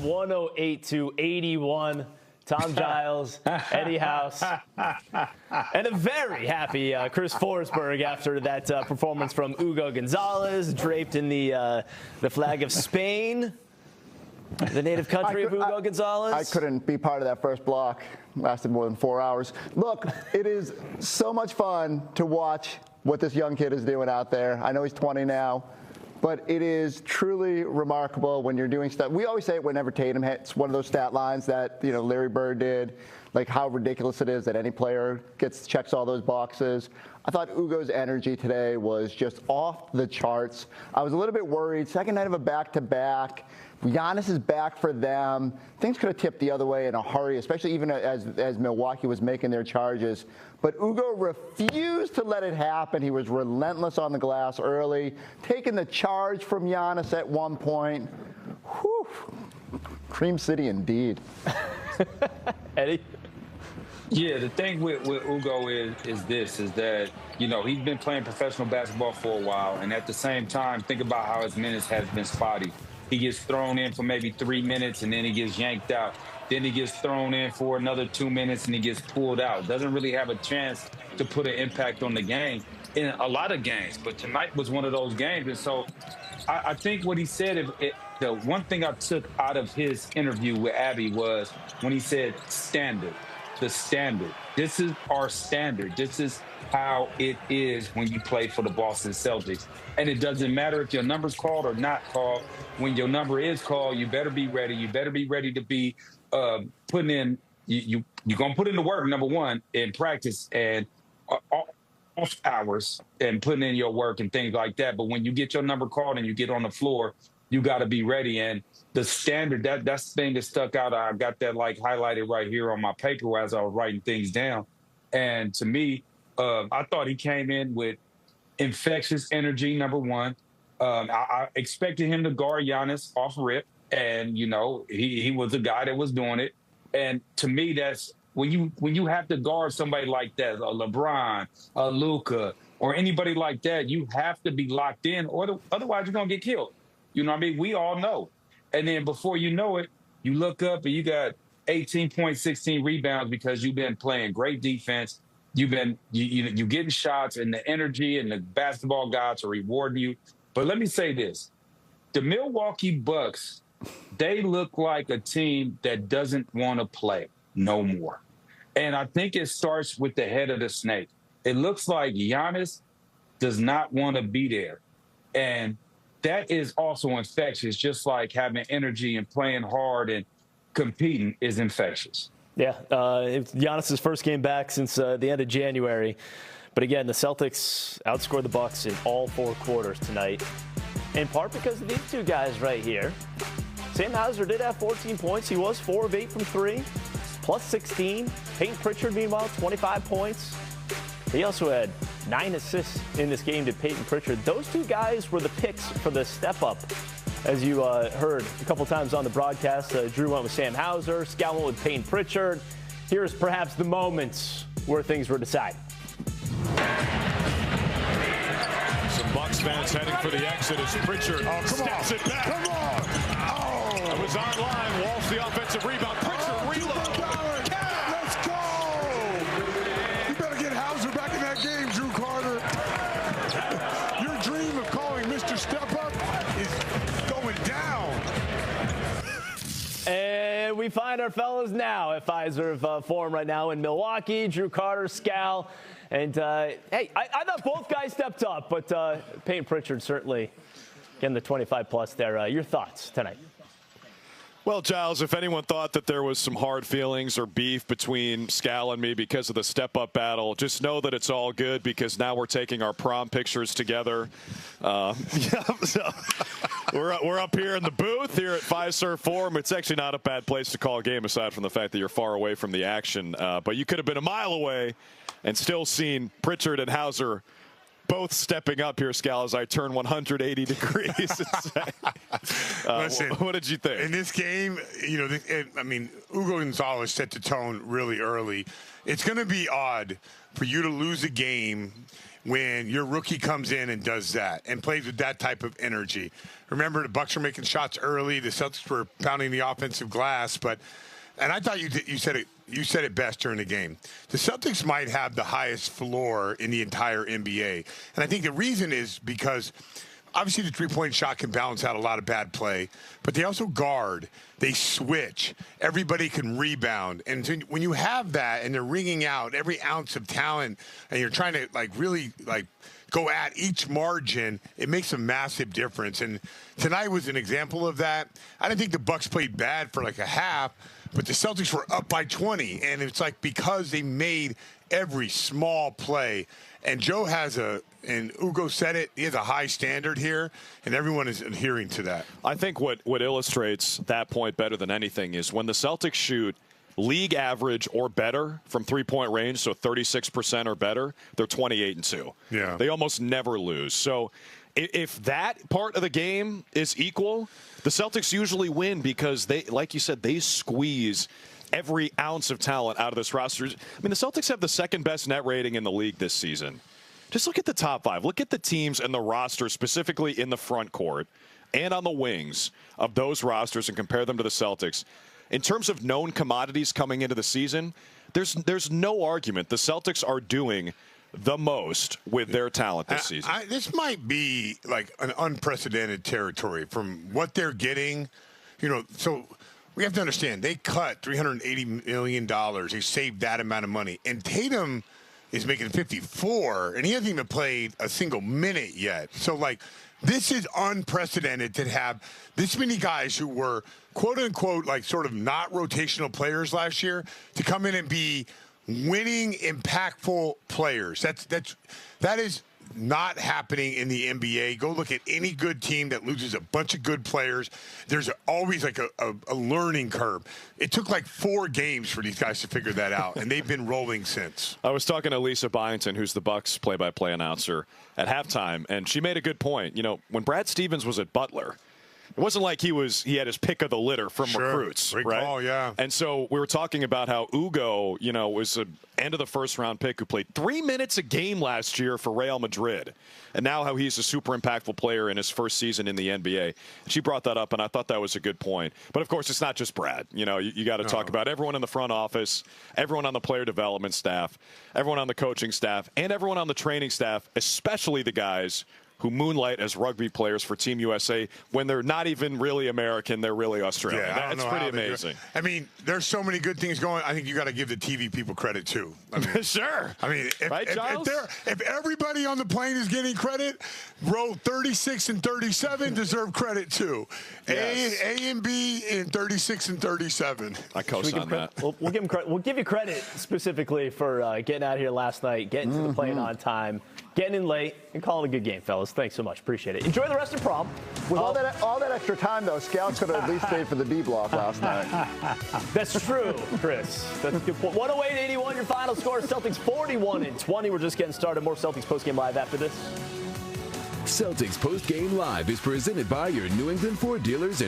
108-81. Tom Giles, Eddie House, and a very happy Chris Forsberg after that performance from Hugo Gonzalez, draped in the flag of Spain, the native country of Hugo Gonzalez. I couldn't be part of that first block. Lasted more than 4 hours. Look, it is so much fun to watch what this young kid is doing out there. I know he's 20 now. But it is truly remarkable when you're doing stuff. We always say it whenever Tatum hits one of those stat lines that, Larry Bird did, like how ridiculous it is that any player checks all those boxes. I thought Ugo's energy today was just off the charts. I was a little bit worried. Second night of a back-to-back. Giannis is back for them. Things could have tipped the other way in a hurry, especially even as Milwaukee was making their charges. But Ugo refused to let it happen. He was relentless on the glass early, taking the charge from Giannis at one point. Whew. Cream City indeed. Eddie? Yeah, the thing with Ugo is that, he's been playing professional basketball for a while. And at the same time, think about how his minutes have been spotty. He gets thrown in for maybe 3 minutes, and then he gets yanked out. Then he gets thrown in for another 2 minutes, and he gets pulled out. Doesn't really have a chance to put an impact on the game in a lot of games. But tonight was one of those games. And so I think what he said, the one thing I took out of his interview with Abby was when he said standard, the standard. This is our standard. This is how it is when you play for the Boston Celtics. And it doesn't matter if your number's called or not called. When your number is called, you better be ready. You better be ready to be putting in, you're going to put in the work, number one, in practice and off hours and putting in your work and things like that. But when you get your number called and you get on the floor, you got to be ready. And the standard, that's the thing that stuck out. I got that highlighted right here on my paper as I was writing things down. And to me, I thought he came in with infectious energy, number one. I expected him to guard Giannis off rip. And, he was a guy that was doing it. And to me, that's when you have to guard somebody like that, a LeBron, a Luka, or anybody like that, you have to be locked in, or otherwise you're going to get killed. You know what I mean? We all know. And then before you know it, you look up and you got 18 points, 16 rebounds because you've been playing great defense. You've been you getting shots, and the energy and the basketball gods are rewarding you. But let me say this. The Milwaukee Bucks, they look like a team that doesn't want to play no more. And I think it starts with the head of the snake. It looks like Giannis does not want to be there. And that is also infectious, just like having energy and playing hard and competing is infectious. Yeah, it's Giannis' first game back since the end of January. But again, the Celtics outscored the Bucks in all 4 quarters tonight, in part because of these two guys right here. Sam Hauser did have 14 points. He was 4 of 8 from 3, plus 16. Peyton Pritchard, meanwhile, 25 points. He also had 9 assists in this game to Peyton Pritchard. Those two guys were the picks for the step-up. As you heard a couple times on the broadcast, Drew went with Sam Hauser, Scal went with Peyton Pritchard. Here's perhaps the moments where things were decided. Some Bucks fans heading for the exit as Pritchard steps it back. Come on! Oh! It was on line. Walsh the offensive rebound. Pritchard reload. Let's go! You better get Hauser back in that game, Drew Carter. Your dream of calling Mr. Step Up is going down. And we find our fellas now at Fiserv Forum right now in Milwaukee. Drew Carter, Scal. And, hey, I thought both guys stepped up, but Peyton Pritchard certainly getting the 25-plus there. Your thoughts tonight? Well, Giles, if anyone thought that there was some hard feelings or beef between Scal and me because of the step-up battle, just know that it's all good because now we're taking our prom pictures together. So we're up here in the booth here at Fiserv Forum. It's actually not a bad place to call a game aside from the fact that you're far away from the action. But you could have been a mile away and still seen Pritchard and Hauser both stepping up here, Scal, as I turn 180 degrees. Listen, what did you think? In this game, Hugo Gonzalez set the tone really early. It's going to be odd for you to lose a game when your rookie comes in and does that and plays with that type of energy. Remember, the Bucks were making shots early. The Celtics were pounding the offensive glass. And I thought you said it best during the game. The Celtics might have the highest floor in the entire NBA. And I think the reason is because obviously the three-point shot can balance out a lot of bad play, but they also guard. They switch. Everybody can rebound. And so when you have that and they're wringing out every ounce of talent and you're trying to really go at each margin, it makes a massive difference. And tonight was an example of that. I didn't think the Bucks played bad for like a half, but the Celtics were up by 20. And it's because they made every small play. And Joe and Ugo said it, he has a high standard here, and everyone is adhering to that. I think what illustrates that point better than anything is when the Celtics shoot league average or better from three-point range, so 36% or better, they're 28-2. Yeah. They almost never lose. So if that part of the game is equal, the Celtics usually win because they, like you said, they squeeze every ounce of talent out of this roster. I mean, the Celtics have the second best net rating in the league this season. Just look at the top five. Look at the teams and the roster, specifically in the front court and on the wings of those rosters, and compare them to the Celtics. In terms of known commodities coming into the season, there's no argument. The Celtics are doing the most with their talent this season. This might be like an unprecedented territory from what they're getting. So we have to understand, they cut $380 million. They saved that amount of money. And Tatum is making 54, and he hasn't even played a single minute yet. So, this is unprecedented to have this many guys who were, quote-unquote, sort of not rotational players last year to come in and be winning, impactful players. That is not happening in the NBA. Go look at any good team that loses a bunch of good players. There's always a learning curve. It took 4 games for these guys to figure that out, and they've been rolling since. I was talking to Lisa Byington, who's the Bucks play-by-play announcer, at halftime, and she made a good point. When Brad Stevens was at Butler, it wasn't like he had his pick of the litter from recruits, Great right? call, yeah. And so we were talking about how Ugo, was an end of the first-round pick who played 3 minutes a game last year for Real Madrid, and now how he's a super impactful player in his first season in the NBA. She brought that up, and I thought that was a good point. But, of course, it's not just Brad. You got to talk about everyone in the front office, everyone on the player development staff, everyone on the coaching staff, and everyone on the training staff, especially the guys who moonlight as rugby players for Team USA when they're not even really American, they're really Australian. Yeah, That's pretty amazing. I mean, there's so many good things going. I think you got to give the TV people credit too. Sure. I mean, if everybody on the plane is getting credit, row 36 and 37 deserve credit too. Yes. A and B in 36 and 37. I co-sign that. We'll give him credit. We'll give you credit specifically for getting out here last night, getting to the plane on time, getting in late, and calling a good game, fellas. Thanks so much. Appreciate it. Enjoy the rest of prom. With all that extra time, though, Scouts could have at least stayed for the D block last night. That's true, Chris. That's a good point. 108-81, your final score. Celtics 41-20. We're just getting started. More Celtics postgame live after this. Celtics postgame live is presented by your New England Ford dealers and